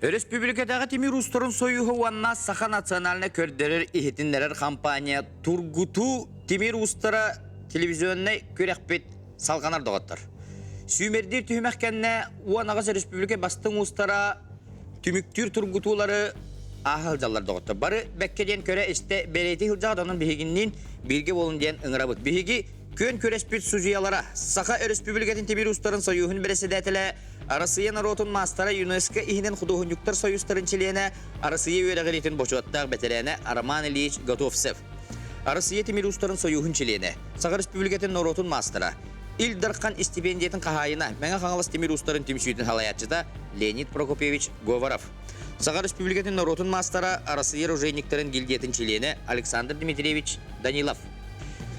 Республикадағы темир устарын союғы уанна Саха национальна көрдерер ихетинлерер компания Тургуту темир устара телевизионной көрекпет салғанар доғаттар. Сүймердер түймәккенне уанағыз республика бастың устара түміктүр Тургутулары ахал жаллар доғаттар. Бары бәккеден көре істе береті хылжағданын бігігіннен бірге болын дейін ыңырабыт. Бігігі көн көреспет сужиялара Саха республикатын темир устарын союғын біресідәтілі Арасыя народун мастара ЮНЕСКО ихинен художниктар союзтарын члене Арасыя өйрәгелетин бошуаттар бетерене Роман Ильич Готовцев. Арасыя темир устарын союзын члене Саха республикатын народун мастара Илдархан стипендиятын кахайына мәңа хаңалас темир устарын темшуйтын халаятчыда Леонид Прокопьевич Говоров. Саха республикатын народун мастара Арасыя оружейниктарын гильдиятын члене Александр Дмитриевич Данилов.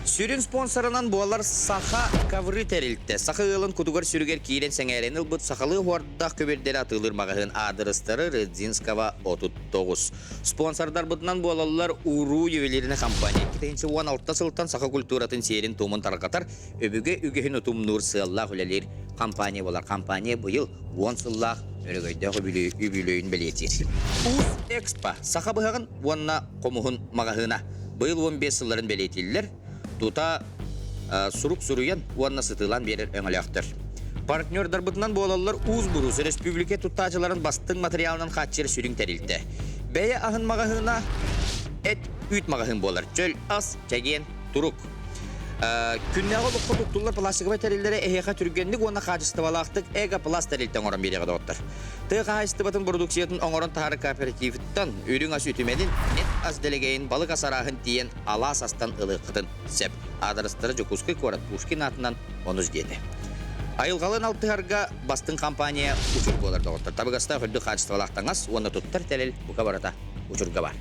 Сүрін спонсорынан болар Саха кавры тәрілтті. Саха ғылын күдігір сүрігер кейлен сәңәрен ұлбыт Сахалы ғуардақ көбердері атылыр мағығын адырыстары Рыдзинскава 39. Спонсордар бұтынан болалар Уру евелеріне компания. 2016 сылттан Саха культуратын серін тумын тарқатар өбіге үгіхін ұтым нұр сыллақ үлелер компания болар. Компания бұйыл 10 сыллақ өрігойдағы үбілейін білетер. Уз Экспо Саха бұғығын онына қомығын мағығына бұйыл 15 сылларын білетелілер. Тута сурук суруян уанна сытылан берер өңіліқтір. Партнердар бұтынан болалар уз бұрыз республика туттачыларын бастың материалынан қатчер сүрін тәрілді. Бәйе ағын мағағына әт үйт мағағын болар. Чөл ас, чәген, тұрук. Күннәғы бұққы тұттылар пластиковай тәрілдері әйеға түргенлік оны қачысты балақтық әға пласт тәрілттен орын береғі доғыттыр. Тұғы қайысты бұтын продукциятын оңырын тағыры кооперативіттен үйрің ас үтімедін нет ас делегейін балық асарағын тиен ала асастан ылыққытын сәп. Адырыстыры жүкусқы көрат Пушкин атынан оныз деді. Айылғалын алтығарға бастың компания ұшыр болар доғыттыр. Табығаста хүлді қачысты балақтаңыз, оны тұттар тәрел бұқа барата ұшырға бар.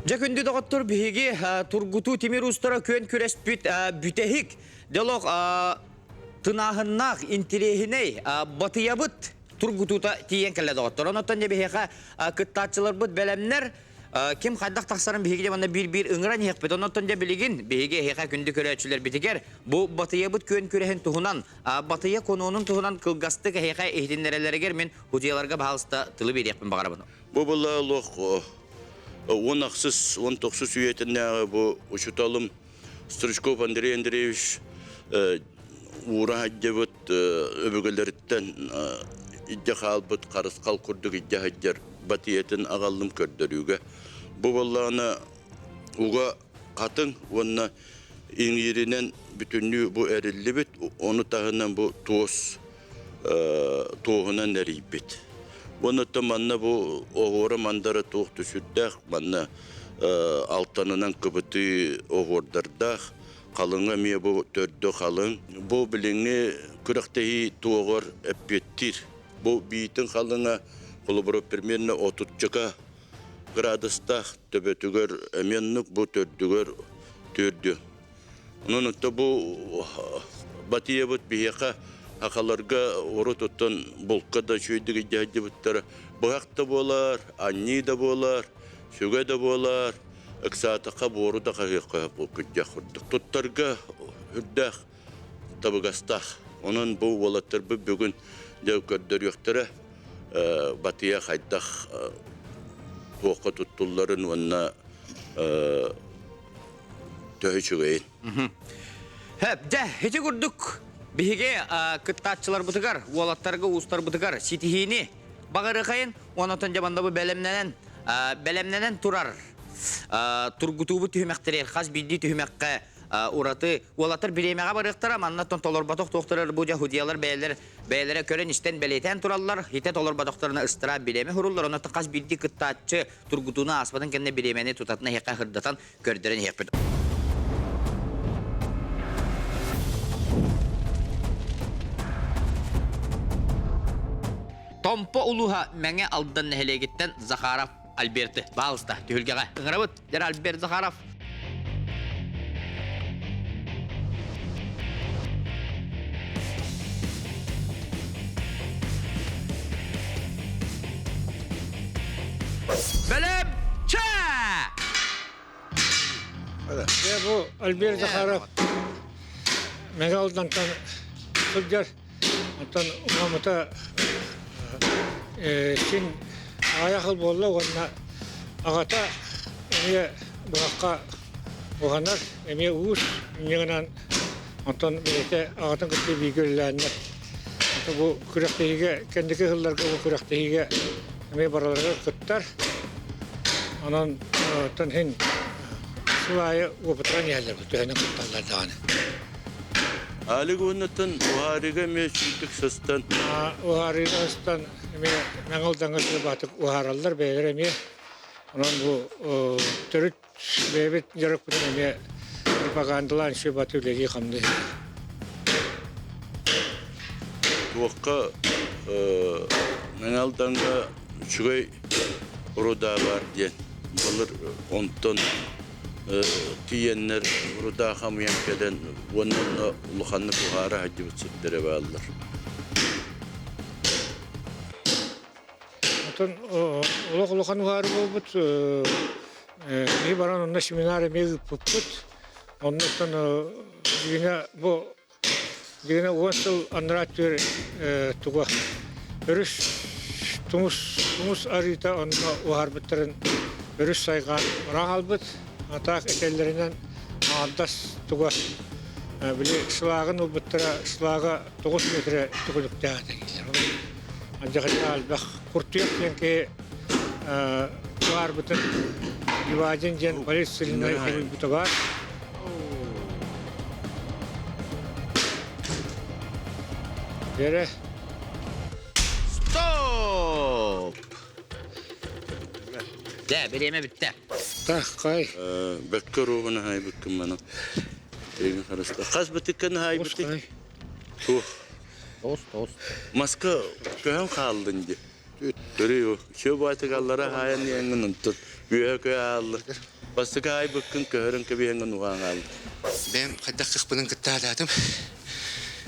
Жакүнді доғыттыр бігі Тургуту темир устара көн күрес бүтәхік делоқ тынағыннақ интерехіней батыябыт Тургутута тиен кәлі доғыттыр. Оныттан де бігі күттатчылар бұд бәлемнер кем қайдақ тақсарын бігі де банда бір ұңыран еқпет. Оныттан де білігін бігі еқа күнді көрәтшілер бітігер. Бұл батыябыт көн күрехін тұғынан батыя конуының тұғынан қылғастық еқа ехденлерелерігер мен худияларға бағалыста тылы берекпін бағара бұны. Бұл бұла лоқ 19 üyetinle bu uçutalım Sturchkov Andrei Andreevich uğra hacıbıt öbügeleritten iddia halbıt karıskal kurduk iddia haccar batiyetin ağallım kördürüge. Bu vallağına uğa katın onunla İngiliz'den bütünlüğü bu erilli bit onu tahından bu toğunan eriyip bit. Bunu da manna bu oğura mandara toğ düşürdük, manna altanından kıbıtı oğurdardaq, kalınga miye bu tördü kalın. Bu bilini kürekteyi toğur epettir. Bu biyitin kalınga kuluburu primерно 30 gradustaq töbetügör emenlik bu tördügör tördü. Onun da bu batiye but biyaka Akalarga oru tutun bulka da şöydüğü cahidi butları buhak da bolar, anni da bolar, şöge da bolar, ıksataqa boru da qaqiqa bulkıca kurduk. Tuttarga hürdaq tabıgastaq. Onun bu volatır bu bugün dev kördür yoktara batıya qaydaq toqa tutulların onunla töhü çıgayın. Hep de hiç kurduk. Bihe kıttatçılar butıgar, oğlatlarga uğustar butıgar, sitihini bağırı kayın, onatan jabanda bu belemnenen turar. Turgutubu tühümektirir, khas bildi tühümekke uğratı, oğlatlar bilemeğe barıqtıram, anlatan tolorbatok doktorar, bu yahudiyalar beylere kören işten beleyten turallar, hite tolorbatoklarına ıstıra bileme hurullar, onatan khas bildi kıttatçı Turgutuna asmadan kendine bilemeni tutatına heka hırdatan kördüren hekbet. Tompo uluha menge aldan nehelegitten Zakharov Alberti bağısta tühülgeğe. Ingırabıt, der Albert Zakharov. Belem, ça! Bu Albert Zakharov. Megaldantan sılcar ondan uğamata sin ayakıl bolla ona agata emiye burakka oğanar emiye uğuz nyeğinan ondan birlikte ağatın kıtlı bir göllerine bu kürektehige kendiki hıllarga bu kürektehige emiye baralarga kıttar onun ondan hin sulayı uğupıtıran yerler bu tühene kıttarlar dağını. Ali Gunat'ın Uhari'ge meşhurluk sastan Uharı'ndan Mengaldan'a batık uharallar beyler emiye onun bu türüt bebet yarak bunun emiye propagandalan şu batı ülkeyi kamdı. Tuğka Menaldan'a şurayı orada var diyen bulur ondan tiyenler orada hamayan keden onun ulukanlı buhara hacı bitsikleri bağlılar. Ondan ulukan uharı bulbut iyi baran onunla seminer emiye gıpıput ondan yine 10 yıl anlatıyor tuğa örüş tumus arita onunla uharbıtların örüş saygan oran albıt atak ekellerinden adas tuğa bile şılağın ubıttıra şılağa 9 metre tuğulukta değiller. Ancak albak kurtuyak ki uharbıtın yuvacın jen polis silinleri bu var. Yere. Stop! De, bileme bitti. Tak kay. Bekker ruhuna hay bakın bana. Egin karıştı. Kas bitikken hay Boş bitik. kay. Tuh. Tost. Maska köhön kaldın di. Görüyor. Şu batıkallara hayan yengin untun. Büyük köy aldı. Bastık hay bakın köhörün köy yengin uğan aldı. Ben kadar kıkpının kıttaladım.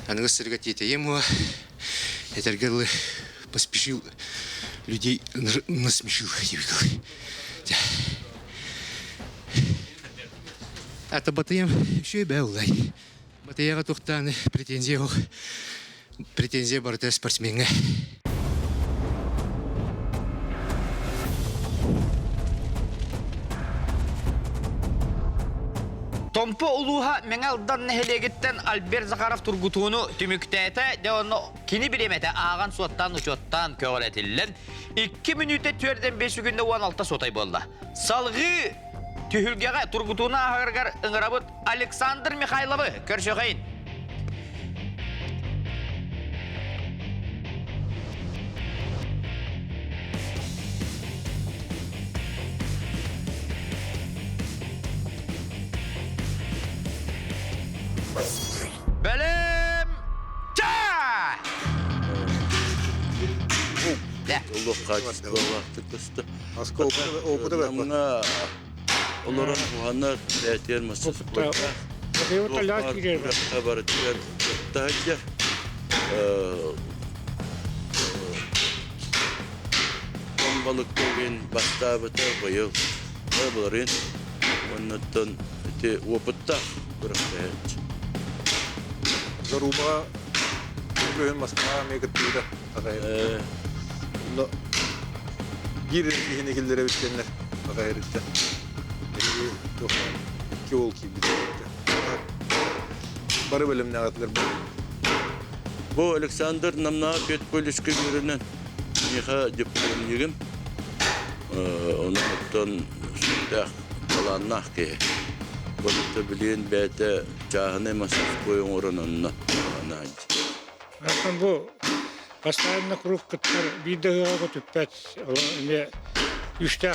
Анығы сырға тетейім о, этергелы поспешил, людей насмешил. Ата батыем еще и бәулай. Батыяға тоқтаны претензия барды спортсменге. Tompo uluha Mengaldan nehelegitten Albert Zakharov turgutunu tümüktete de onu kini bilemete ağan suattan uçottan köğretillen 2 minüte tüerden 5 günde 16 sotay bolda. Salgı tühülgege turgutuna ağırgar ıngırabıt Aleksandr Mikhailov'ı körşöğeyin. Bölüm ça! De. Allah kaçtı Allah'tı kıstı. Aska okudu bak. Namına onların buhanlar değer masası koydu. Bakıyor talat girer. Haber ettiler. Daha ki balık bugün bastabıta bayıl. Bunların ondan te oputta bırakıyor. Zaruba bugün Moskva megatüde agayır. No girin yine gillere bitkenler agayırdı. Yok ki ol ki bir. Barı bölümüne atılır bu. Bu Alexander namna pet polişki görünen niha diplomiyim. Ondan da kalannak ki. Bunu bilen bete cahane masas koyun oranına. Aslında bu Постоянно круг кыттар бидега түппәт эме үстә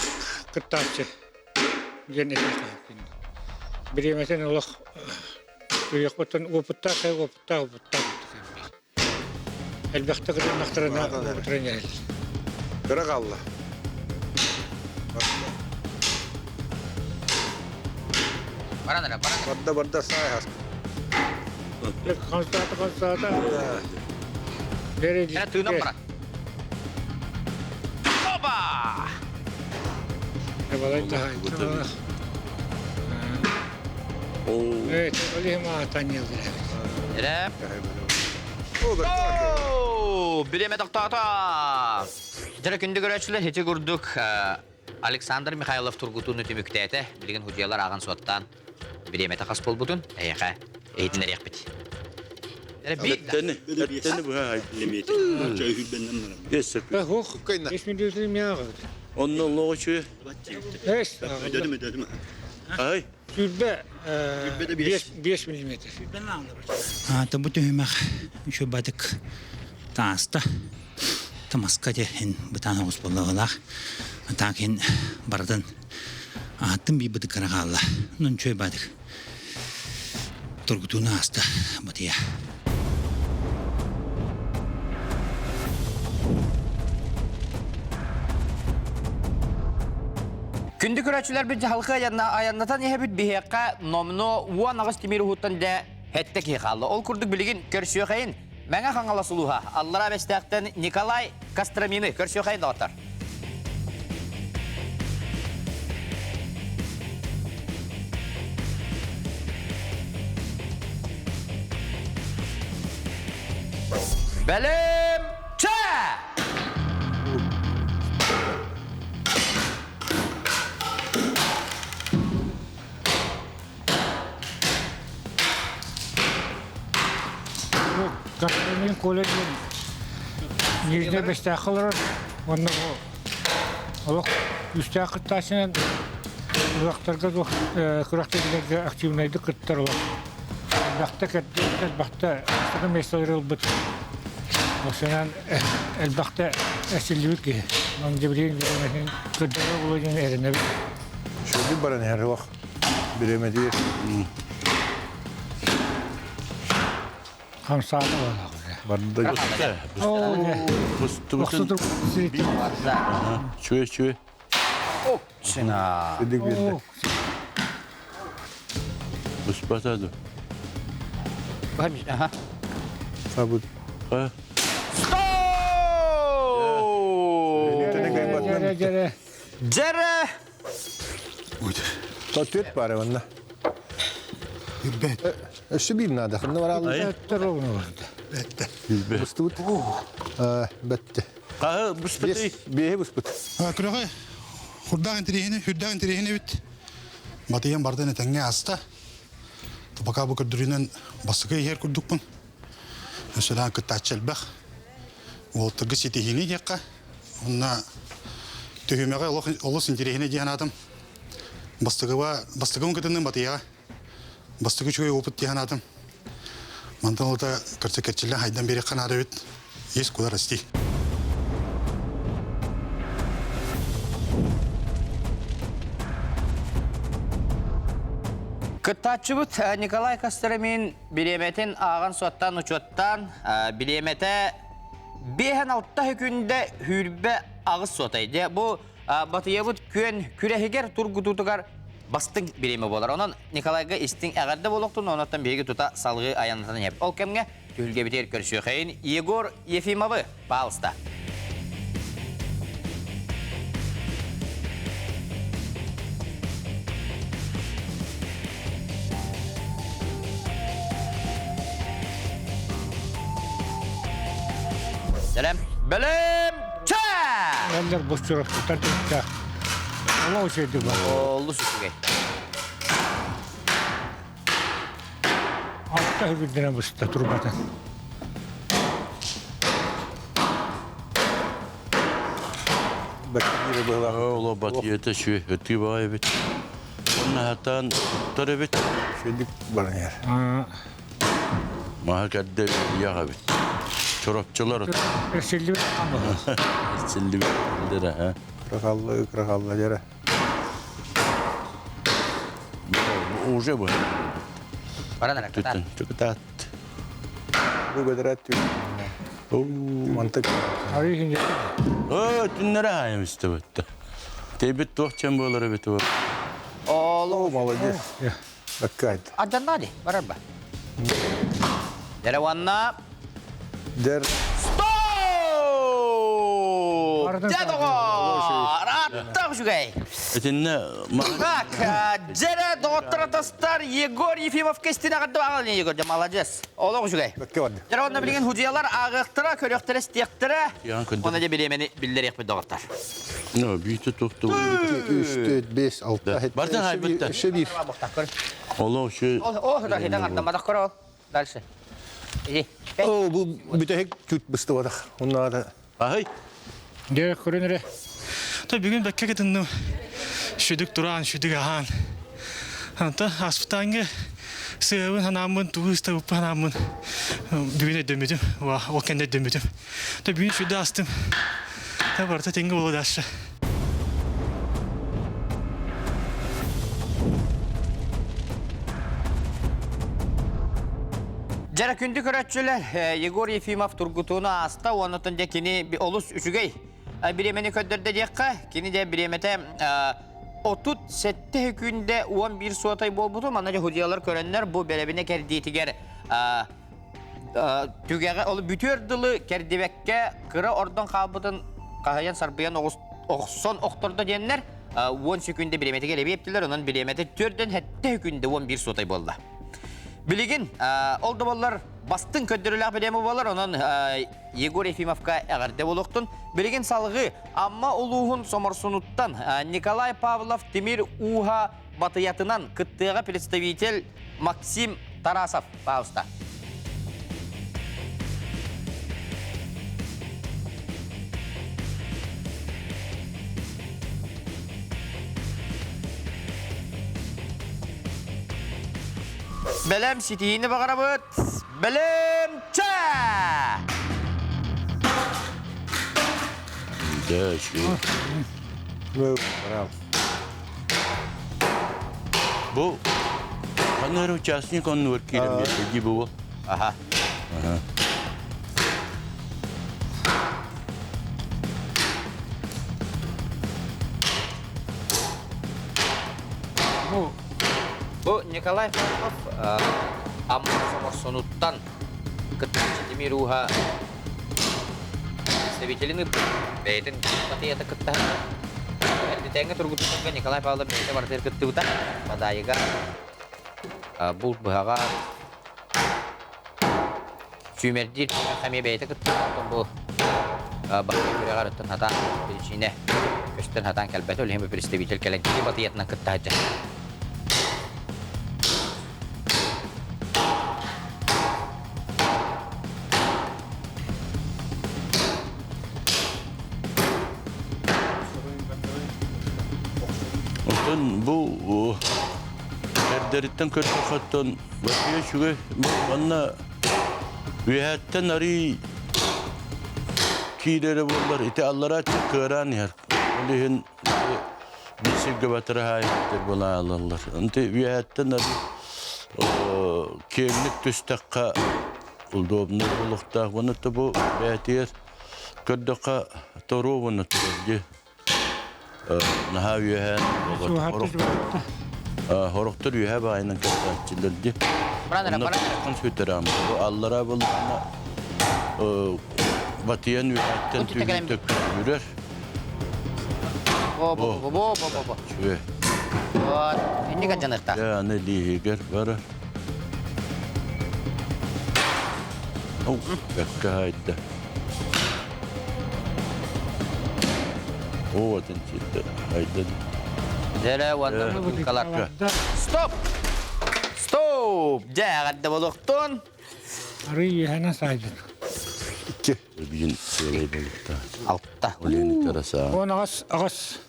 кыттарчы гене кин биреметен улах кыяктан опытта әлбәттә генә нахтарына тренер Kırak Allah. Барадыра. Barda say has. констата береди Эна тыынам бара. Опа! балайта Oo. evet öyle ma tanıyor Derem. O da Bireme taktata. Jara kündü görüşçüler hece kurduk. Aleksandr Mikhailov Turgut'un tümüktete. Bilgin hücceler ağın suattan. Bireme takas bol budun. Eyaka. Eğitimler yakbit. Etteni bu ha. Yes. Hoch, Kayna. 5 milyon ya. Onun loğuşu. Evet. Ay. Sürbe 5 milimetre. Та бут юмах şu badık taasta tamaska hen butana usbolağlar takin bardan attım bir bıdık karagalla nun çöy badık Turgut'un hasta batıya Kündü görüşçüler bir halka ayanlatan yehebit bihekka nomno uan ağız timir huttan de hettek yıkallı. Ol kurduk bilgin görüşüyor kayın. Mene kanala suluha. Allara bestekten Nikolay Kastramini görüşüyor kayın dağıtlar. Belim çe! Katlanın kolejin yüzde 5 dakikalar onda o Allah üstte kırtaşının kuraktarga kuraktarga aktifnaydı kırttar var. Bakta ketти bakta sıkı meseleler bit. O senin elbakta esillik ki. Ben cebirin bir kırttar olacağını erine. Şöyle bana her vakit bireme değil. Ham saat var. Barda Oo. Bustubutun. Çöy. Çına. dedik bir de. Buspatadı. Bakayım. Aha. Sabut. Ha. Tene kaybatmam. Cere. Tatüt bari onunla. Şu bir nada. Ne var aldı? Bustut. Bette. Kahı buspatı. Bir bustut. Kırığı hürdağın tirihini bit. Batıyan bardan etenge hasta. Tabaka bu kırdırının basıkı yer kurduk bun. Mesela kıtaçel bak. O tırgı sitihini yakka. Ona tühümege olursun tirihini diyen adam. Bastıkı kıtının batıya. Bastıkı çoğu oput diyen adam. Mantan orada kırsı kerçille haydan beri kanada bit. Yes kudar asti. Kıtaççıbıt Nikolay Kastramин bilemetin ağın suattan uçottan bilemete behen altta hükünde hürbe ağız suataydı. Bu batıyabıt kün kürehiger turgututukar bastın bileme bolar. Onun Nikolayga istin ağırda boluktun, onattan birgi tuta salgı ayanlatan yap. Ol kemge tülge biter görüşüyor kayın. Yegor Yefimov'ı Palsta. Derem. Belim çe! Eller boş çorap tutar tutar. Allah o şeydi var. Oldu süsüge. Altta hürdüne bısta turbadan. Bak bir böyle. Ola batıyete şu ötü var evet. Onun hatan tutar evet. Şöyle bana yer. Maha kadde ya evet. Çorapçılar otur. Esilli ama. Sildi bir ha. Kırıkallı yere. Bu uca bu. Para nere kadar? Tutun. Çok tat. Bu kadar atıyor. Mantık. Tarihin Tünlere hayım işte bu. Tebet tohçam bu olara beti var. Oğlum. Молодец. Bak kaydı. Acan hadi. Varar ba. Dere vanna. Der. Stop! Pardon, Dedogo! Rahat Так, Жугай. Этинне Так, Джере доктор Тастар Егор Ефимов кестина гадды бағалын Егор, молодец. Олог Жугай. Бәкке барды. Джере онна білген худиялар ағықтыра, көректері, стектері. Ян күнді. Оны де білемені білдер екпі доғыттар. Ну, бүйті тоқты. 3, 4, 5, 6, Бардан айбытта. 1. Олау ше. О, рахидан артамадақ көрі ол. Дальше. Иди. О, бұл бүтәхек чүт бұсты бадық. Оннада. Ахай. Дерек көрінірі. Та бүгін бәкке кетіннім. Шүдік тұран, шүдік аған. Анта аспытанғы сығын ханамын, туғыста ұппы ханамын. Бүгін өйдөмедім, ол кәнде өйдөмедім. Та бүгін шүді астым. Та барда теңгі болады ашы. Жара күнді көрәтшілер Егор Ефимов Тургутуна аста, оны түнде кені олыс үшігей. Біремені көддірді дейққа, кені де біреметі 30 сәтті күнде 11 суатай болбуду, мана же худиялар көрәнлер бұл бәребіне кәрдейтігер түгеға олы бүтөрділі кәрдебекке кыра ордан қабыдын қағаян сарбиян оқсон оқтырды денлер 10 секунде біреметі келебе ептілер, оның біреметі 4-ден әтті күнде 11 суатай болды. Білеген, олды болар бастың көддірілі білемі болар, оның Егор Ефимовқа әғірде болуқтын. Білеген салғы, амма ұлуғын сомарсунуттан Николай Павлов Темир Уха батыятынан күттіға представитель Максим Тарасов Пауста. Бәлем сетейіні бағара бұд. Бәлем ча! Да, ше. Брavo. Бұл қанар участник оның өркелем еді бұл. Аха. Бұл Николай Павлов амма сомарсонуттан кыттанчы Темир Уха представителіні бәйтін батыяты кытта. Әрдетәңі тұрғытынға Николай Павлов бәйті бартыр кытты бұта. Бадайыға бұл бұғаға сүймердер қаме бәйті кытты. Бұл бақы көріға рыттын хатан білшіне көстін хатан кәлбәті өлі представитель кәләнкелі батыятынан кытта хатжа. Бұл кәрдеріттен көрді қаттан бақия шүге бағанна өйәттен ари кейлері болар. Ите аллара чық көран ер. Олеген бесілгі батыры хайықтыр бола алалар. Онты өйәттен ари кемлік түстаққа ұлдобны болуқтақ. Бұныты бұл бәтер көрдіққа тору бұны тұрды. Наха үйән хорықтыр үйә байының кәттәтчілерді. Қын сөйтірам. Аллара болуына батиян үйәттен түйінтік үрер. Бо. Шөе. Енді қаджанырта. Яны лейгер бары. Бәкке хайдды. О, один чилді. Хайдын. Жәрі уанды қалар. Стоп! Жағадды болуқтын. Ары ехана сайдын. 2. Бүйін сөйлей болықта. Алтта. Олені қараса. Он ағас.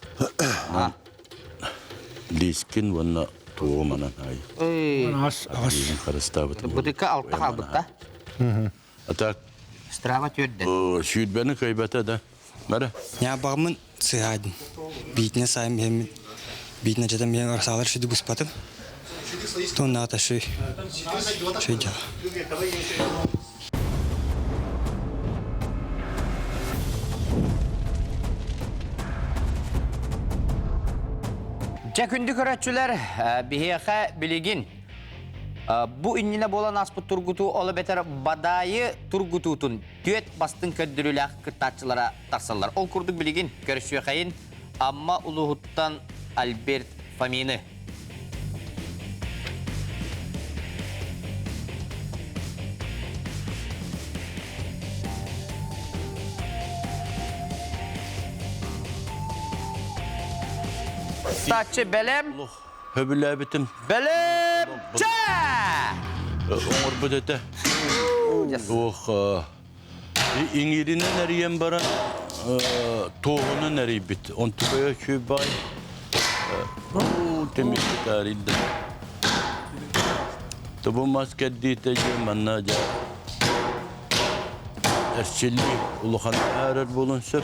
Лискин ванна туғыманан ай. Он ағас. Бүйін қарыста бұты. Бұдыққа алтта қалбықта. Атак Страва түрді. шүйдбәні көйбәті да. Бәрі? Я бағымын сығадын. Бейтіне сайым емін. Бейтіне жадам ең арсалар шүді бұспатым. Тонна ата шүй. Шүй жаға. Жәкүнді көрәтшілер бігеға білеген. Бұ үнніне болан аспыт тұргуту олы бетер бадайы тұргутутын түйет бастың көддірілі ақ кіртатшылара тарсалар. Ол күрдік білеген көрішуе қайын Amma Uluhut'tan Albert Famini. Statçı Belem. Höbüle bitim. Belem. Ça! Oğur bu dede. İngilizce nereye bara? Toğunu nereye bit? On tübeye kübay. Temiz tarihinde. Tabu maske diyete mannaca. Erçilli uluhan arar bulunsa.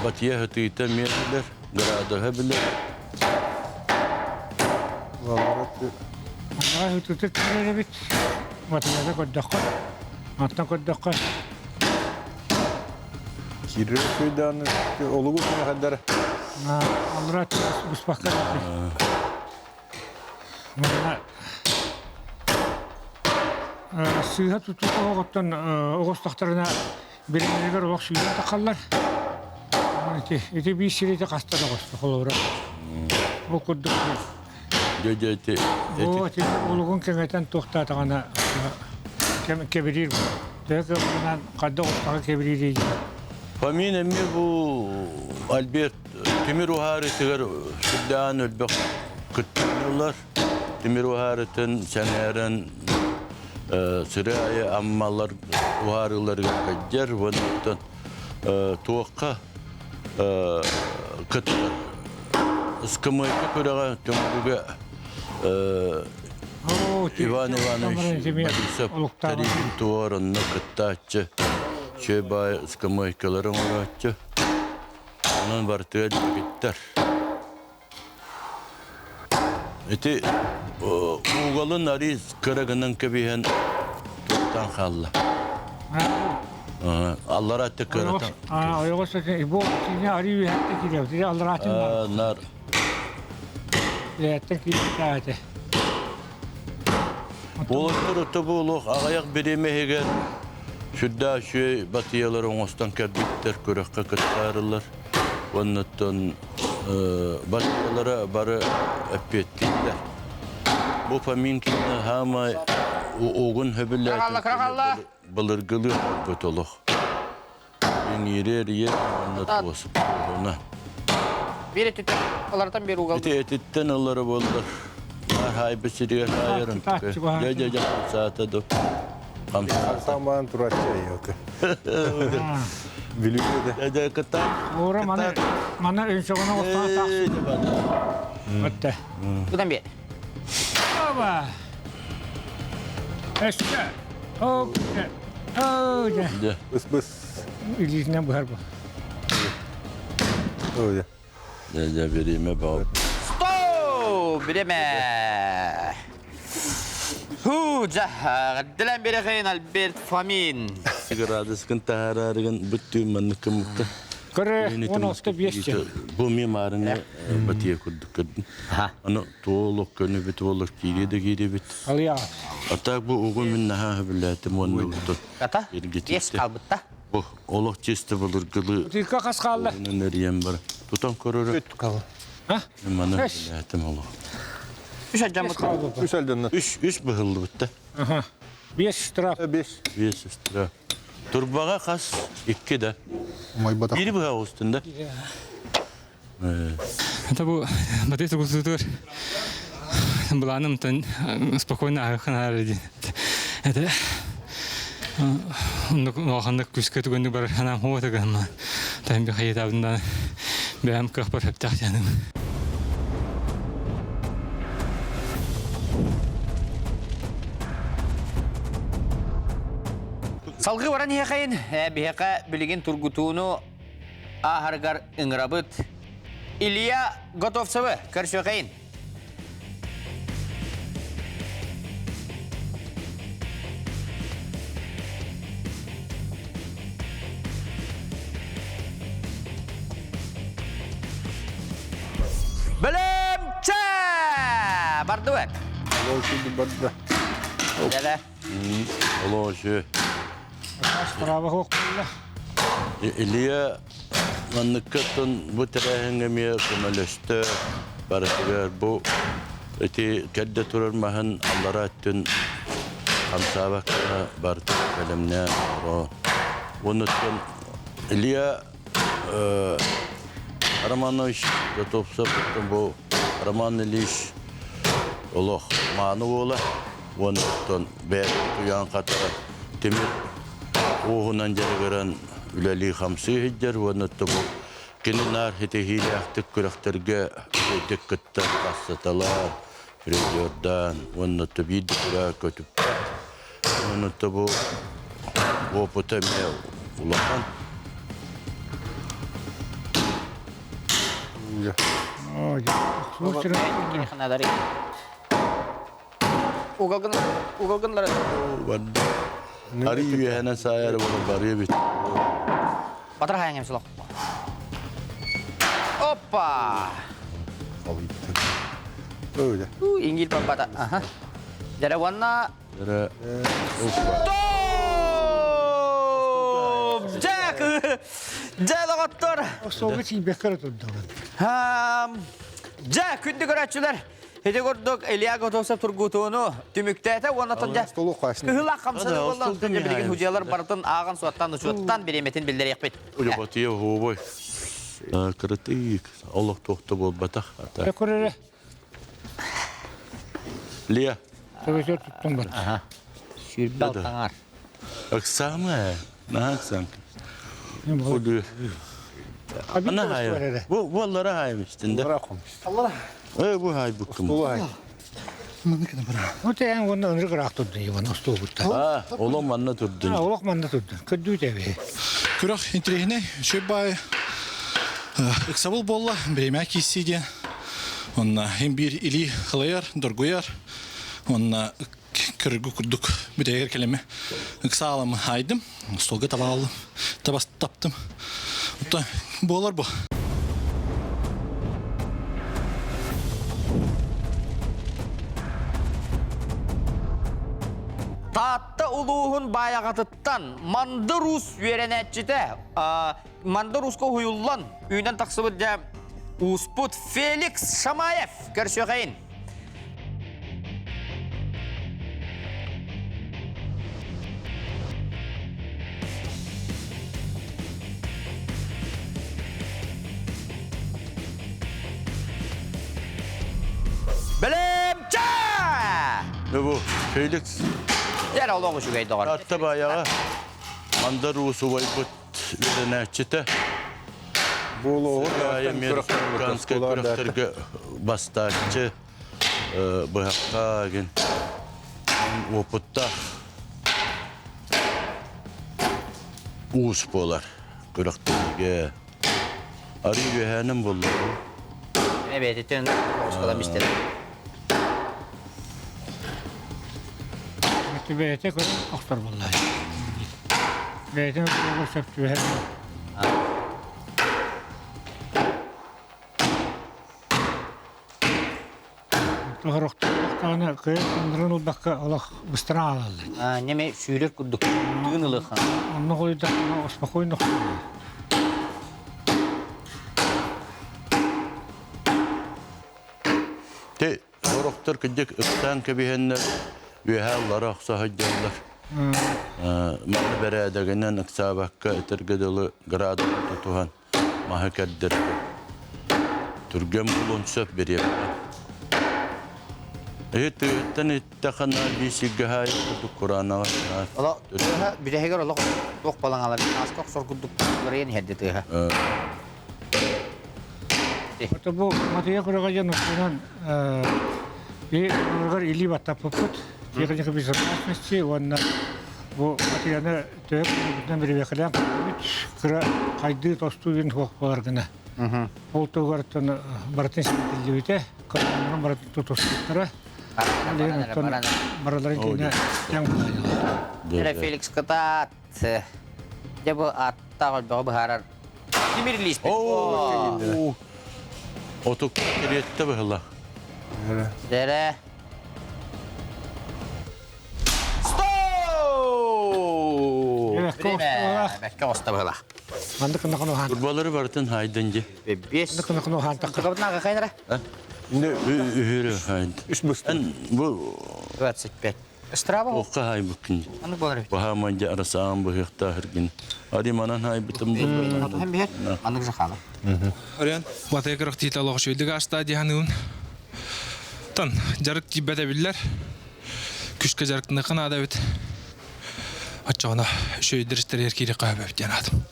Batıya hıtıyta miyeler. Grada hebiler. Ана үтүтүк керере бит. Матыяда көддөккө. Аттан көддөккө. Кирре күйдан олугу күнө каддар. Алрат буспакка. Мына сыйга тутуп оготтон огостактарына беремелер олок сүйдөн такаллар. Эти биширете кастада косто холора. Бу көддөк. Дödöte. О, тип улугун кеңетен токтатагана кебирир. Төгөбүнөн кадда оттага кебирир. Famine mi bu Albert Timir Uharı tığır şuddan ölbek kıtlanıyorlar. Timir Uharı'nın seneren sıraya ammalar Uharı'ları kacar. Ondan tuğka kıtlar. Iskımıyka kurağa tümrüge İvan Ivanoviç Badisap tarihim tuğarınna kıttaçı. Şöyle ıskımıykaların uğraçı. Onun bartığa gittiler. Eti uğalın arız kıragının kebihen tuttan kalla. Allah rahatı kıratan. Oysa bu yine arıyor hatta gidiyor. Diye Allah rahatı. Nar. Hatta gidiyor. Oğullar otoboluk ağayak birime heger. Şurada şu batıyaların ostan kabitler kurakka kıtlarırlar. Ondan batıyalara barı öpettiler. Bu faminkine hama oğun höbüller balırgılı botoluk. Ben yer anlat olsun. Biri tütü. Onlardan biri uğaldı. Etitten onlara bollar. Hay besiriye hayırın. Ya saate do. Tamam turacağım yok. Biliyor da. Ya kata. Ora mana ön sogona ortağa taksın. Hatta. Buradan bir. Baba. Eski. Oh. Oh. Bıs. İlişkinden bu her bu. Öyle. Ya verime bak. Stop! Bireme. Dilen biri kayın Albert Famin. Sigara sıkıntı hararın bütün manıkı mutlu. Kore onu usta biyeşçe. Bu mimarına batıya kurduk kadın. Onu tuğluk gönü bit olur giri bit. Al ya. Hatta bu oğun minnaha billatim onu tutun. Kata? Yes kalbıtta. Bu oluk çiste bulur gılı. Tilka kas kaldı. Onun nereye var? Tutan koruru. Öt kalın. Ha? Bana billatim olur. Üç acamı kaldı. Güzelden. Üç bıhıldı bitti. Aha. 5 lira. 5. 500 lira. Turbağa kas 2 de. Biri bu üstünde. Это bu батыйцы гусутур. Буланым тан спокойно аханаради. Это ноханнык күскө түгөнү бар хана хота гамма. Тайм би хаятабында бәм кахпар хептахтаным. Salgı varan hekayın. Biheka bilgin turgutuğunu ahargar ıngrabıt. İlya Gotovtsevı. Karşı hekayın. Bilimçe! Bardıvak. Alo şimdi barda. Dede. Allah şu. Strava hok bulla. İlya Manlıkatın bu terehengemiye kumalıştı. Barışıgar bu eti kedde turur mahın Allah'a attın. Kamsabakına barıtık kalemne. Bunutun İliya Armanoviç da topsa bu Armanoviç Allah manı ola. Bunutun bir uyan katara temir oğunan jarıgaran üleli hamsı hiccer bunuttu bu. Kininar hitehili aktık kürekterge dikkatler kasıtalar. Frediyordan bunuttu bir dikura kötüp. Bunuttu bu opotemiye ulaşan. Ugalgınlar. Arı yühene sayarı bunu barıya bit. Batır hayang hem sulok. Hoppa. Öyle. İngil babada. Aha. Jere wanna. Jere. Hoppa. Jack. Jack doktor. Soğuk için bekar tuttu. Jack kündü göreççüler. Hede gördük Eliyago Tosa Turgutunu tümüktete onu tanja. Stolu kaçtı. Hıla kamsada bollan tanja bilgen hujalar bardan ağan suattan uçuttan bilemetin bildirek bit. Uca batıya huboy. Kritik. Allah tohtu bol batak. Bekorere. Liya. Savaşör tuttum bana. Aha. Şürbal tanar. Aksama. Ne aksan? Kudu. Ana hayır. Bu onlara haymıştın da. Bırakmış. Bu hay bukum. Stolu hay. O teyan onu önür kırak tuttu yaman ostu butta. Oğlum manna turdun. Ha, olak manda tuttu. Ködü tevi. Күрәк интерегіне шөббай ыксабыл болла беймә кисиге. Онна hem bir ili хылаяр, доргуяр. Онна кіргу күрдік бүтәгер келеме. Ыксалым айдым, столға таба алдым. Табас таптым. Ота болар bu. Tatta uluğun bayağıtıttan Mandırus verenetçide Mandırus'ka huyullan üyünden taksıbıca Usput Felix Şamayev görüşüyor. Bilimci! Ne bu? Felix. Yer oldu o şu gaydı var. Hatta bayağı mandar usu vaybut verenetçite. Bolu Gaya Amerikanska kürekterge bastarçı bıhakka gen. Oputta us bolar kürekterge. Arı yühenim buldu. Evet, etin hoşkalam istedim. Beyte koy aktar vallahi. Beyte koy septü her. Tohroqtana köy kındırın ulbakka Allah bıstıra alalı. Neme şüyler kurduk. Dığınılık. Onu koydu, osma koydu. Te oroktar kıcık ıktan kebihenler üyehallar aksa haccarlar. Mağlı beredeginen ıksabakka etergedeli gradu tutuhan mahakaddir. Türgem bulun söp beriyem. Tüyütten ittakana bir sigahayı kurduk Kur'an'a var. Ola, bir de heger ola çok balan alır. Askok sorguduk. Göreyeni hedde tüyha. Hatta bu mataya kurağa noktadan bir orgar ili batta poput. Yakın bir sormasçı onlar bu matayana tüyek bundan biri bekleyen kıra kaydı tostu gün koklar gene. Oltu gartan baratın sildiğinde kanunun baratın tutuştukları. Maraların kendine yang Nere Felix ketat. Dia bu atta bawa baharar. Timir list. Otuk kiriyette bahla. Dere. Stop! Evet, Bekka osta bahla. Андык накыну хан. Kurbaları vartın haydınca. 5. Накыну хан такка. Кабытнаға қайнара? Şimdi Ühürü hayd. 3 bıstı. En bu 25. Strava o. oqa hay bükünce. Anı bolur. Baha manca arasağın bu hıqta hırgın. Adi manan hay bitim bu. Hem bir anı жақалы. Орян, батай кырык титалог шөйдүк астадиянын. Тан жарык жибете биллер. Күшкө жарыктын кына да бит. Ачана шөйдүрүстөр эркири кабып жанатым.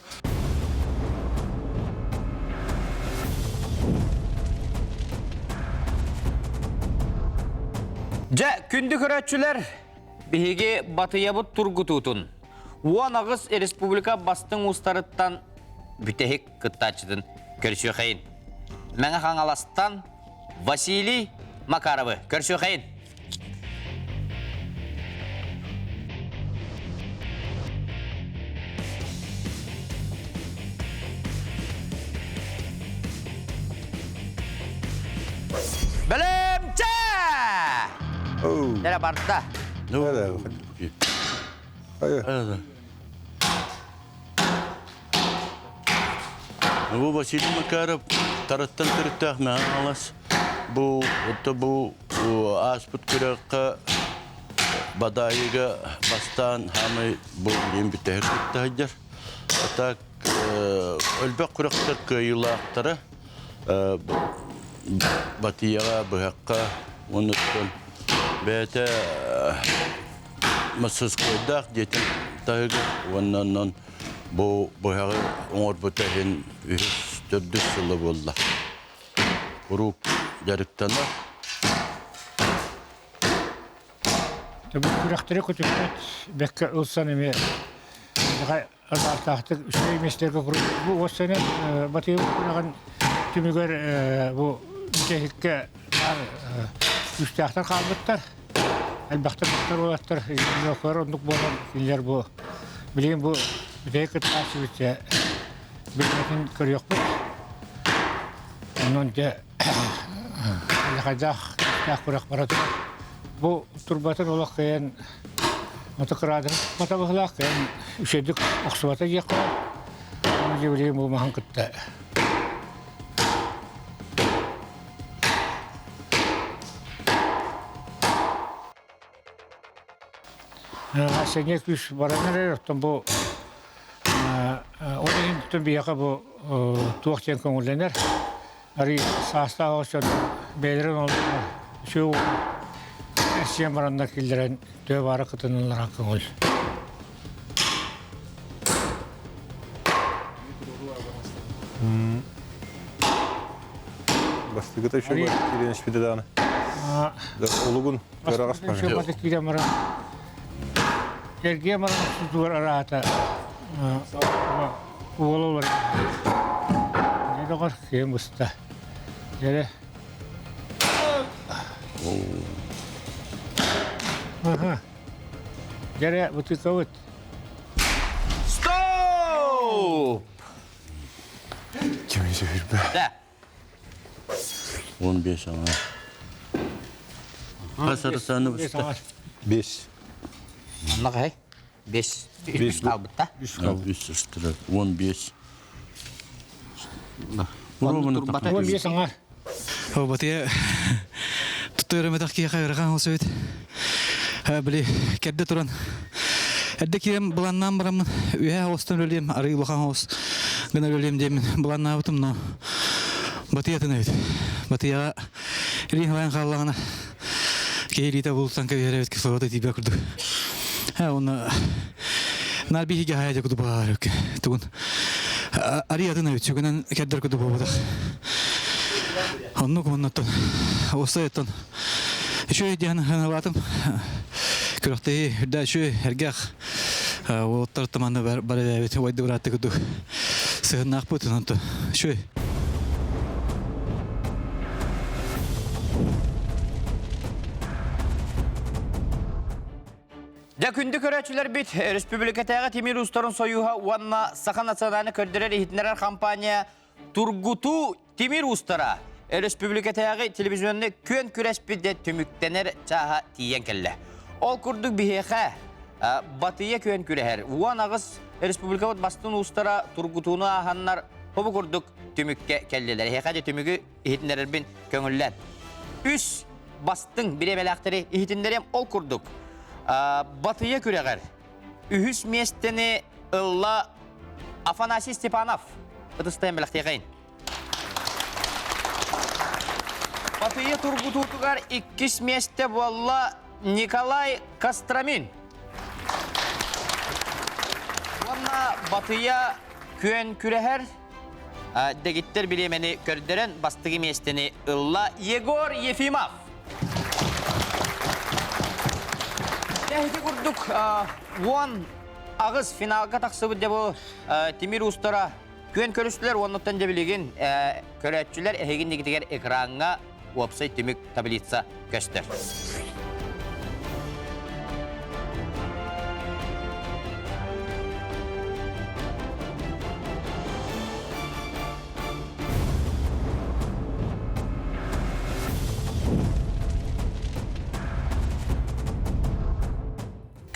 Ja, күндү көрөтчүлөр биһиги батыябыт тургутутун. Уан агыс республика бастың устарыттан бүтехик кыттачыдын көрсө хайын. Мәңе хаңаластан Василий Макаровы көрсө хайын. Бәлемчә! Нәре барды? Öyle. Hayır. Evet. Bu Vasily Makarov tarattan tırıttaq mı alas. Bu asput kırıqqa badayıga bastan hamı bu bilim bitehir kıttahıdır. Atak ölbek kırıqtır kıyılaqtara batiyaga bıhaqqa unuttum. Bete masız koydaq detin tahıgı ondan bu bayağı oğur butahin üstürdü sılı bolla. Grup yarıktana. Bu kürekleri kötüket bekke olsan emi azaltaqtık şey mesleki kurup bu o sene batıyı kuran tümüger bu mütehikke üstahtar kalbıttar. Elbette baktar olatlar. Yoklar onduk bolan killer bu. Bileyim bu mütehikket tasibitse bilmekin körüyor bu. Onun da Kazak kurak baratı. Bu turbatın olak kayan matakıradır. Matabıhlak kayan üşedik oksubata yaklar. Onu da bileyim bu mahankıtta. Senye küs baranlar yoktan bu onun için bir yaka bu tuğçen konullanır. Ari sağsta olsa beliren oldu. Şu eşya baranda kildiren dövara kıtınlar hakkın ol. Bastığı da şu var. İlginç bir de dağını. Olugun. Kırağız mı? Şu batık gidelim bara. Ergiye bana tutuyor arata. Oğlu var. Ne de var ki musta. Yere. Aha. Yere bu tıkavut. Stop! Kimin zehir be? Da. 15 ama. Kasarı sanı usta. 5. Anla kay. 5. 5 kalbıtta. 5 üstüre. 15. Bu bir sangar. O bataya tutuyorum etakki kayırgan olsa bit. Bili kedde turan. Edde kirem bulandan baramın. Üye olstan öleyim. Arayı bakan ols. Gına öleyim demin. Bulandan avutım no. Bataya tına bit. Bataya elin havayan kallağına. Keylite bulsan kevere bit. Kıfavata tibi akırdı. Onu nar bir hikaye de kudu bağır yok. Tuğun arı adına bit. Çünkü kedder kudu bağırdı. Onu kumanattan. Olsa ettan. Şöyle diyen hanavatım. Kırıkta hırda şu hergah. O tartımanda bari evet vaydı bıraktı kudu. Sığınak bu tunantı. Şöyle. Ja kündü köröçüler bit. Respublikatағы temir ustaron soyuha uanna Saha nacionalny kördürer ihitnerer kampanya Turgutu temir ustara. Respublikatағы televizyonda kön küreспиде tümüktener çaha tiyen kelle. Ol kurduk biheqa batıya kön küreher. Uan ağız республикабыт бастын устара тургутуну аханнар хобу курдук түмүкке келдилер. Хекаде түмүгү ихитинерербин көңүллән. Үс бастың биремелактары ихитинерем ол курдук. Батыя күрегер. Үхүс местени ылла Афанасий Степанов. Ыдыстайын белактайгайын. Батыя тургутутугар 2 месте болла Николай Костромин. Онна Батыя көн күрегер. Дегиттер биремени көрдерен бастыгы местени ылла Егор Ефимов. Нехти курдук вон агыз финалга таксыбы дебу Тимир устара көн көрүстүлөр оннуттан дебилеген көрөтчүлөр эгин дегитер экранга вебсайт түмүк таблица көстөр.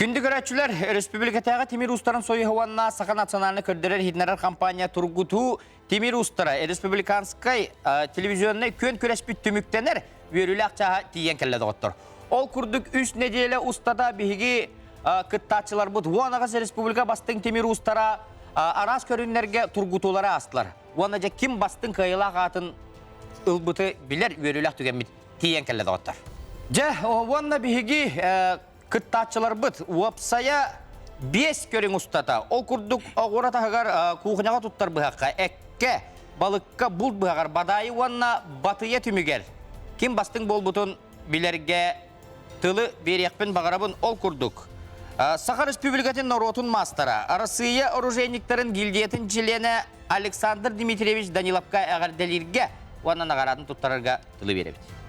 Күнді көрәтшілер республикатағы Тимир Устарын сойы хаванна Саха национальный көрдерер хиднерер компания Тургуту Тимир Устара республиканскай телевизионный көн көрәспіт түміктенер верілі ақчаға тиен кәлледі ғоттыр. Ол күрдік 3 неделе устада бігі кыттатчылар бұд. Уанағыз республика бастың Тимир Устара арас көрінлерге Тургутулары астылар. Уана жа кім бастың қайылақ атын ылбыты білер верілі ақ түгенмет тиен кәлледі ғоттыр. Жа, уана бігі кыттатчылар бұд, уапсая 5 көрің ұстата. Ол күрдік оғыратағығар кухняға тұттар бұғаққа, әкке, балыққа бұлт бұғағар, бадайы уанна батыя түмігер. Кім бастың бол бұтын білерге тылы берекпен бағарабын ол күрдік. Саха Республикатын Норотун мастара, Арасыя оружейниктарын гильдиетін жилені Александр Дмитриевич Даниловка әғарделерге уанна нағарадын тұттарырға тылы беребеді.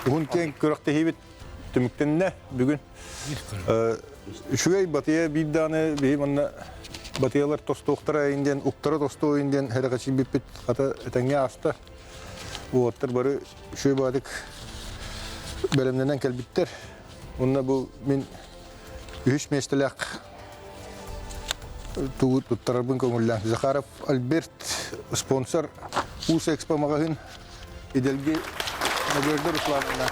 Бүгін кен көріқті хейбет түміктеніне бүгін. Үшігей батыя бидданы бейім анна батыялар тостуқтара айынден, ұқтара тосту айынден әріғачин беппет қата әтәңе аста. Оғаттар бары үшігей бадық бәлемденен кәлбіттер. Онна бұл мен үш местелек тұттарабын көңілден. Захаров Альберт спонсор Ус Экспо мағағын иделге Нагердер Руслановна.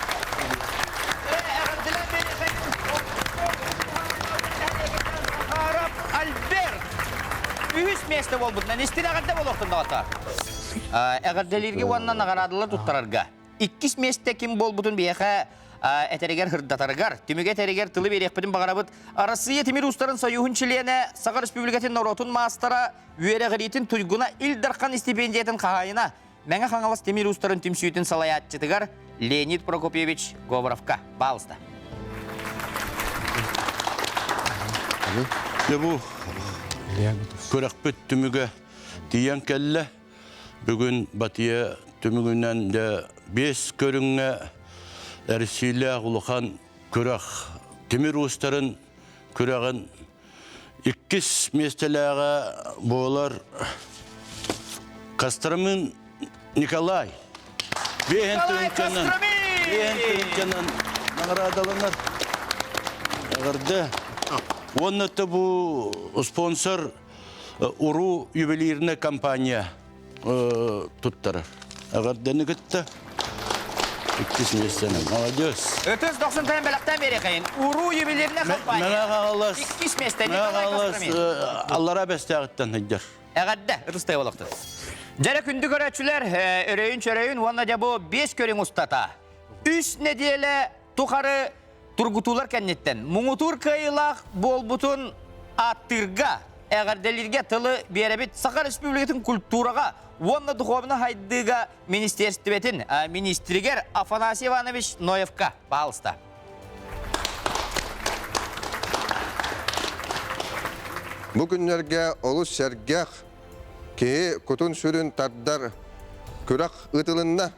Альберт. Үхіс месте бол бұдна. Нестен ағарда бол оқтында ғата? Әғарделерге уаннан ағарадылар тұттарарға. 2 месте кем бол бұдын бейеқа әтерегер хырдатарығар. Түміге әтерегер тылы берекпедін бағарабыд. Арасыя Тимир Устарын союхын чилені Саха Республикатын Норотун мастара үйерегіретін тұйгуна илдарқан стипендиятын қағайына Мәңі қаңалас Тимир Устарын түмсүйетін салаятчытығар Леонид Прокопьевич Говоровка. Балысты. Бұл көрәқпет түмігі дейін кәлі. Бүгін батия түмігінен де 5 көріңе әрсейлі ғылыған көрәқ. Тимир Устарын көрәғын 2 местеліға болар Костромин Николай. Бейін түрінкенін нағырадалыныр. Ағырды. Оннаты бұл спонсор Уру ювелирная компания тұттарыр. Ағырдыны күтті. 2 местені. Молодец. 390 тайын бәліқтен бере қайын. Уру ювелирная компания. 2 местені. Аллара бәсті ағыттан әйдер. Ағырды. Рыстай олақты. Жәрі күнді көрәтшілер, өрейін, онна жабы 5 көрің ұстата. 3 неделе тұқары тұргутулар кәннеттен. Мұңытур қайылақ бол бұтын аттырға, әғарделерге тылы беребет Саха Республикатын культураға, онна дұховына хайдыға министерстібетін министригер Афанасий Иванович Ноевка. Бағылыста. Бүгінлерге олыс сәргәқ кеге күтін сүрін тардар күрақ ұтылынна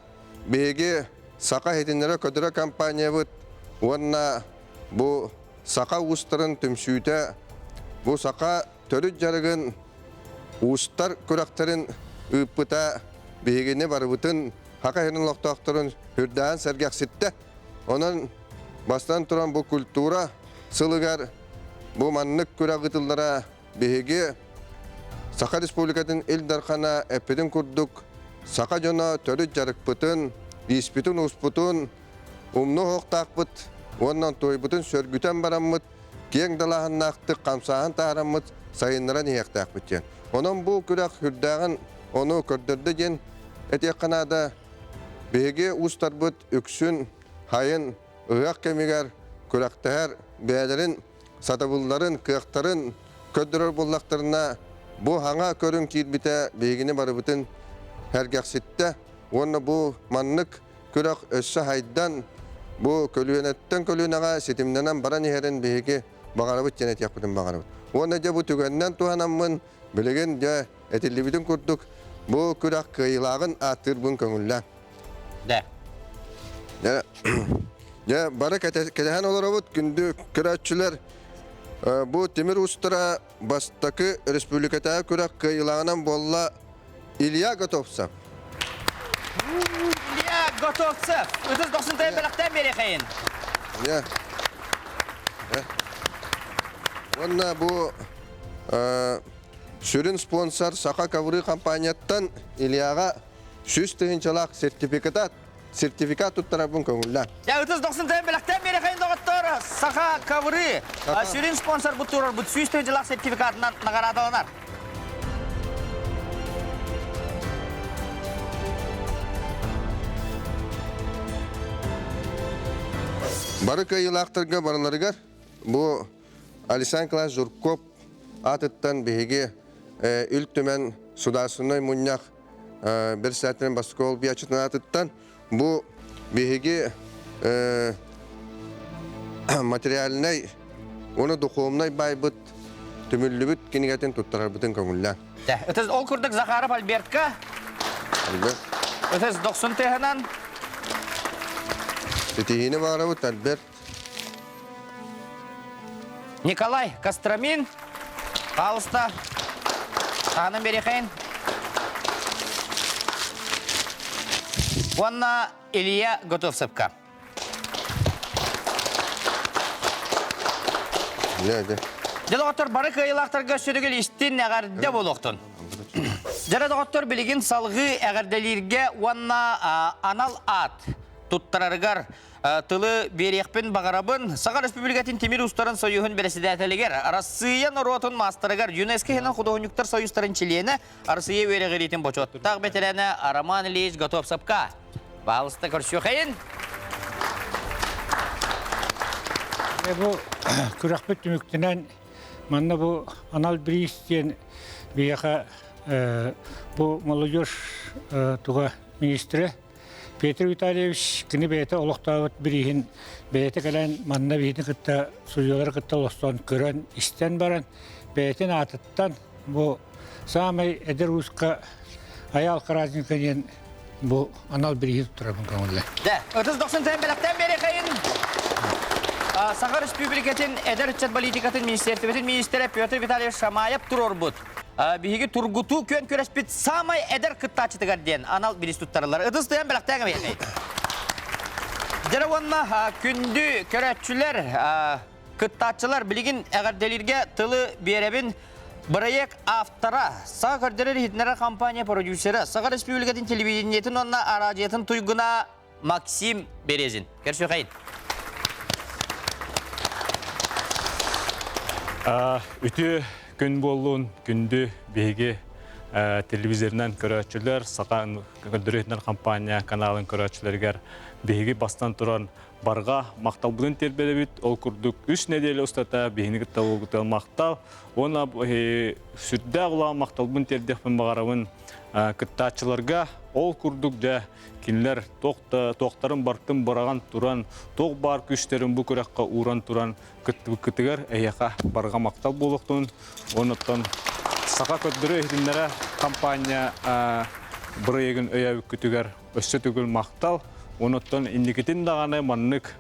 беге Сақа хетінлері көдірі компания бұд. Онна бұл Сақа ұстарын түмсүйті, бұл Сақа төрі жарығын ұстар күрақтарын ұппыта бегені бар бұтын Хақа херін лоқтақтырын үрдән сәргәқ сітті. Оның бастан туран бу культура сылыгар бу маннык күрагытыллара беге Саха Республикатын Элдархана эппедин курдук Саха жона төрү жарыкпытын, биспитин успутун, умну хоқтақпыт, оннан тойбытын сөргүтен бараммыт, кең далаханнақтық қамсахан таараммыт, сайыннаран ияқтақпыт жен. Онан бу күрәк хүрдағын оны көрдірді жен, әтек қанада беге устарбыт үксүн, хайын, ұяқ кемегер, күрәқтәр, бәлерін, сатабылларын, кықтарын, көддірір боллақтарына бу хаңа көрін киітбіті бегіне барыбытын әргәқсетті. Оны бу маннык күрәк өссі хайдан бу көлуенеттен көлуенаға сетімденен баран ехерін беге бағарабыт жәнет яқпытын бағарабыт. Оны жа бу түгеннен туғанамын білеген жа әтелебітін күрдік бу күрәк кыйлағын аттыр бұн көңілі. Да. Ya bara ketehen olarak gündü küratçılar bu Timir Ustura bastaki Respublika'da kürak kıyılağından bolla İlya Gotovtsev. İlya Gotovtsev. 90 belaktan beri kayın. Ya. Onunla bu sürün sponsor Saka Kavri kampanyattan İlya'ga süs tığınçalak sertifikat tuttarabın köngüller. Ya 90 belaktan beri kayın doktor Saka Kavri. Sürün sponsor bu turur bu süs tığınçalak sertifikatından nagarada onar. Barı kıyılaktırga barılarıgar bu Alisan Klas Zurkop atıttan bihigi ültümen sudasınay munyak bir saatinin baskı ol bir açıtın atıttan bu bihigi materialinay onu dokuğumnay baybıt tümüllübüt kinigetin tuttarar bütün köngüller. Ötez ol kurduk Zakharov Albertka. Ötez 90 tehanan. Titihini bağırabıt Albert. Николай Костромин. Пожалуйста. Тағынан берекейін. Онна Илья Готовцевка. Жада ғоттар бары қайылақтарға сөдігіл істен әғарде болуқтын. Жада ғоттар білеген салғы әғарделерге онна анал ат. Туттараргар тылы берекпен бағарабын Саха Республикатын Темир Устарын Союхын береседәтелігер Россия народын мастырыгар ЮНЕСКО хенен художниктар союзтарын чилені Россия өрегеретін бочот. Тақ бетерәні Роман Ильич Готовцевка. Бағылысты көрсі қайын. Бұл күрәқпет түміктінен манна бұл анал бірістен бияға бұл молодежь туға министрі Петр Витальевич кini бейті олықтауыт бірігін бейті кәлін манна бейті күтті судьялар күтті олықтауын көрін істен баран бейтін атыттан бұл самай әдір ұсқа аял қаразын көнен бұл анал бірігін тұрабын көңілі. Да, 90 тәмбеліктен бері қайын. Саха Республикатын әдір үтчет политикатын министері Петр Витальевич Шамаев тұрор бұд. Биһиги тургуту көн көрәспит самай эдер кыттачытыгар ден анал бирис туттарылар. Ыдыстыян белактаңа беймей. Жараванна күнді көрәтчүлер, кыттачылар билигин әгәрделерге тылы беребин проект автора. Саха көрдерер хитнера компания продюсері. Саха Республикатын телевидениетін онна аражетін туйгуна Максим Березин. Көрсі қайын. Үті күн болуын күнді бейге телевизорынан көрәтчілер, Сақа көндіретін компания каналын көрәтчілергер бейге бастан тұран барға мақтал бұдын тербелі біт, ол күрдік 3 неделі ұстата бейіні күтті олғытыл мақтал. Оны сүрді ұлан мақтал бұдын тердекпін бағарауын күттачыларға ол күрдік жа кинлер тоқтарын бартын бараған туран, тоқ бар күштерін бұл көрәққа уран туран күттігер әйеқа барға мақтал болуқтың. Оныттан Сақа көттірі етіндері компания бір егін өйәвік күтігер өсі түгіл мақтал. Оныттан индикетін дағаны маннық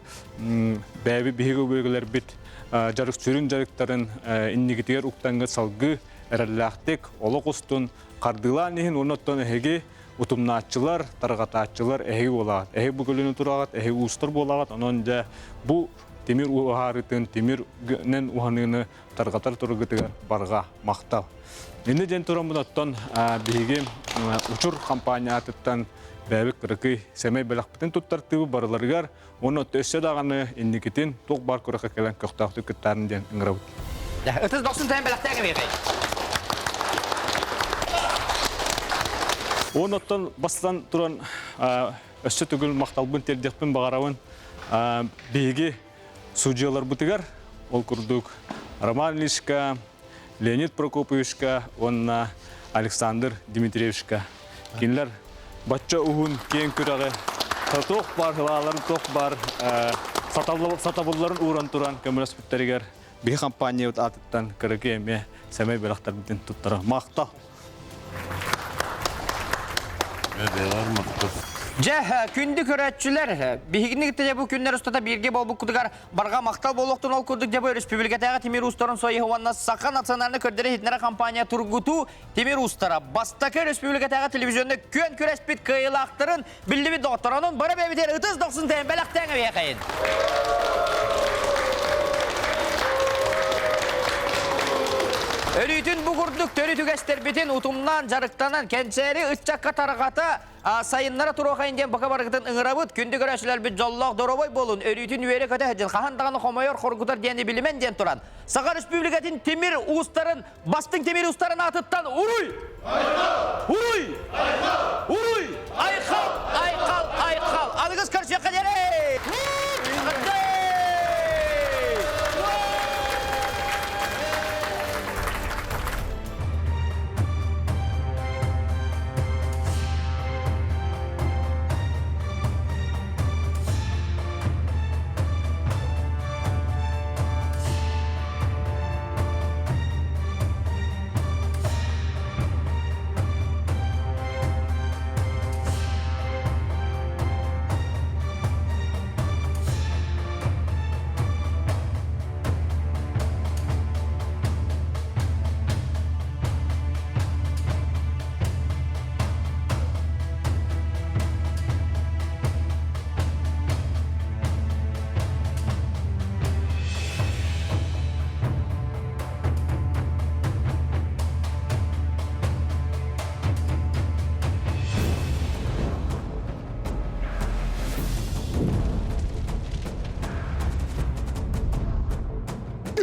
бәйбі бейгі бөлгілер біт жарық сүрін жарықтарын индикетігер ұқтаңғы салғы әрәлләқтік олық ұстын қардылан ехін оныттан әйге утумнаатчылар, таргатаатчылар эһи болаат. Эһи бүгүлүнү турагат, эһи устар болаат. Онон да бу темир ухарытын, темирнен уханыны таргатар тургытыгар барга мактал. Эни ден турамынаттан биги учур компаниятыттан бәбик кырыкы семей белакпытын туттартыбы барыларыгар, оны төссө даганы инникитин ток бар көрөкө келен көктакты кыттарын ден ыңырабыт. Ытыз 90 тән белактагы бейгей. Оноттан бастан туран өссө түгүл макталбын телдекпин багарабын биги судьялар бутыгар, ол курдук Роман Ильичка, Леонид Прокоповичка, онна Александр Дмитриевичка. Кинлер бачча угун кен күрәгә ток бар, хылаларын ток бар, сатабылларын уран туран көмөлөспүттәргәр би компания аттан кырыгы эме семей белактар битен туттара макта. Жа, күнді көрәтчілер, бігігіні кітті бұл күнлер ұстата бірге бол бұл күдігар барға мақтал болуқтың ол күрдік жабы республикатаға темир ұстарын сойы хуанна сақа националны көрдері хетнері компания Тургуту темир ұстара. Бастакы республикатаға телевизионны көн көрәспет кайылы ақтырын білді бі доқтаранын бары бәбітер ұтыз 90 тәйін бәліқтәңі бейқайын. Өрүйтін бұғырдық төрі түгәстер бетін ұтымнан, жарықтанан, кәнсәрі ұтчаққа тарғата сайынлара тұрғайын ден бақа барғытын ұңырабыт, күнді көрәшілер біт жоллақ дорабай болын, өрүйтін үйері көті әджін, қағандағаны қомайор қорғытар дені білімен ден тұран. Саға республикатын темір ұстарын, бастың темір ұстарын атыттан ұруй! Ұруй! Ұруй! Айқал! Айқал! Айқал! Алығыз көрші қадері!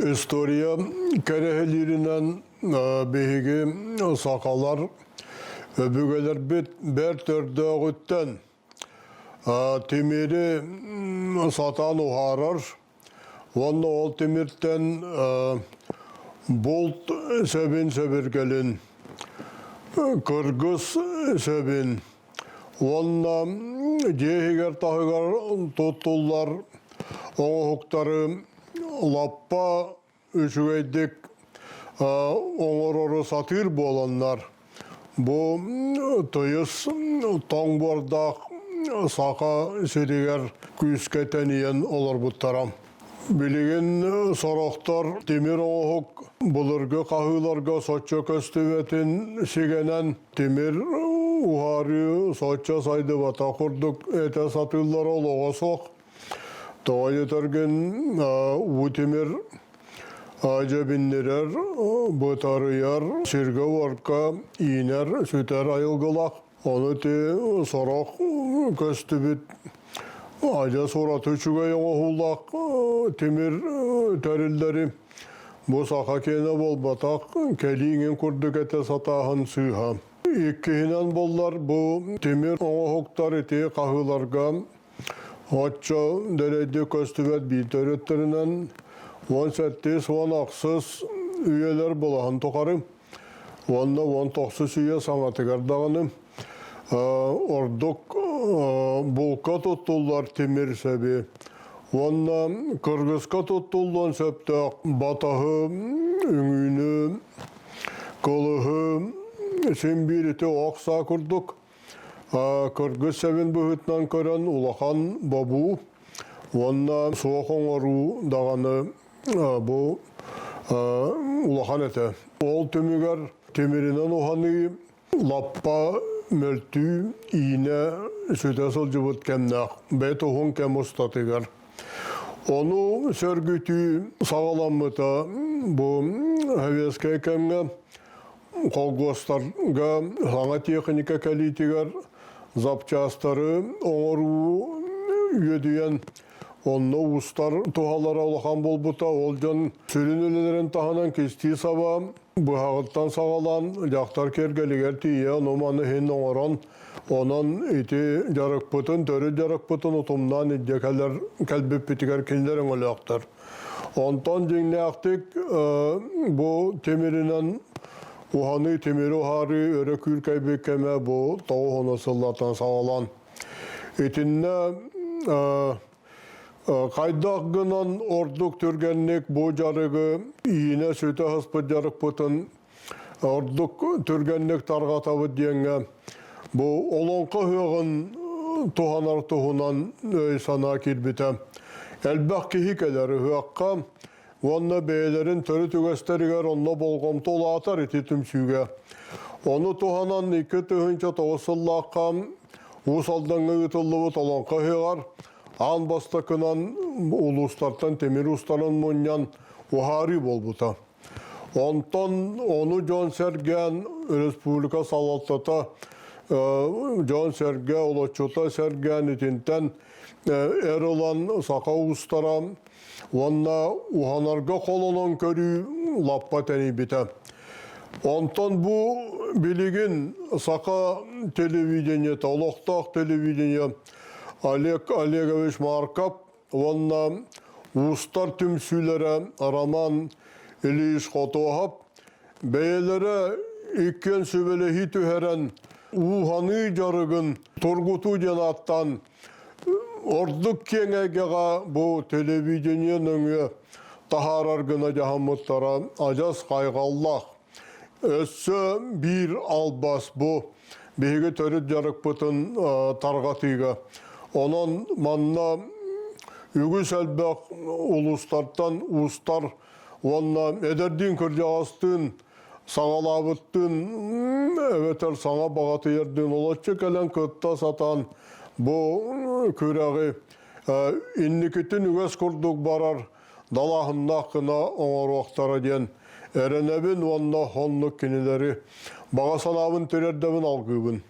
История кәрәһелерінен бейгі сақалар өбігелер бәр түрді ғыттен темері сатан ұғарар. Онны ол темірттен болт сөбін сөбіргелін, кыргыз сөбін. Онны жейгер тағығар тұттулар оңықтары лаппа үшігейдік оңыроры сатыр боланlar. Бұл тойыз тоңбордақ сақа сиригер күйіскетенен олар бұттарам. Білеген сорақтар темір оңық бұлырғы қағыларға сотча көстіветін сигенен темір ұғары сотча сайды бата құрдық әте сатылар олуға соқ. Тоғай етерген ұтемір жабиннерер, бұтарыяр, сіргі орқа, инер, сүтер айылғылақ. Оны те сорақ көсті біт. Айда сораты үшіге оңғылақ темір тәрілдері. Бұл сақа кені бол батақ, кәлейінен күрдік әте сатағын сүйға. Еккейінен болар бұл темір оңғылықтар ете қағыларға Отча дәрейді көстібет бейтөреттерінен 18-10 ақсыз үйелер болағын тоқары. Онна 19 үйе саңатығардағаны. Ордық бұлқа тұттулар темір сөбе. Онна кыргызқа тұттулдан сөптіқ батағы, үңіні, қылығы, сенбейреті оқса күрдік. Кыргыз сәбін бұғытнан көрін ұлақан бабу, онна суақын ару дағаны бұл ұлақан әті. Ол төмігер темірінен ұғаны лаппа мөлтүү иіне сөтесіл жыбыт кемнақ, бәйт оғын кем ұстатығар. Onu sörgütü sağlamıta bu heveskey kemge kolgostarga sana teknika kalitigar zapçastarı oğru yödüyen onunla ustar tuhalara olakan bolbuta olcan sürünülelerin tahanan kestiği sabah bu hağıttan sağalan jaktar kergeliger tiye nomanı hen oğran onun iti jarakpıtın, törü jarakpıtın otumdan iddekeler kelbip bitiger kinlerin olaktır. Ondan jinleaktik bu temirinen uhanı temiri hari örekür kaybekeme bu tağı honasıllatan sağalan. İtinne kaydağınan orduk türgenlik bu jarıgı iğne sütü hıspı jarakpıtın orduk türgenlik targatabı diyenge bu olonqa hüğün tuhanar tuhunan sana kilbite. Elbaki hikeleri hüğakka Vonna beylerin törü tügesteriger onna bolgomtu olatar iti tümsüge. Onu tuhanan iki tühünçe toğısıllaqqa usaldanğı ıtıllıvı tolonqa hüğar. An bastakınan ulustartan temir ustaran munyan uhari bolbuta. Ondan onu John Sergen Respublika Salattata John Serge Oloçuta Sergen itinten Erolan Saka Ustaram Vonna uhanarga kolonon körü lappa teni bite. Ondan bu biligin Saka televizyoniyete, Oloqtaq televizyoniye Alek Alegovich Markap vonna ustar tümsülere Raman Eliş Kotohap beylere ikken sübele hitüheren uhanı jarıgın Turgutu Cenattan Orduk kengega bu televizyonun taharargına jahamuttara ajas kaygallah. Össö bir albas bu. Bege törüt jarıkpıtın targatiga. Onun manna ügüs elbek ulustartan ustar vonna ederdin kırjağastın sağalabıttın eveter sana bağatı yerdin olatçı kelen kıtta satan bu küreği innikitin üges kurduk barar dalahında kına onar vaxtara diyen erenebin vonna honluk kinileri bağa sanabın tererdevin algıbın.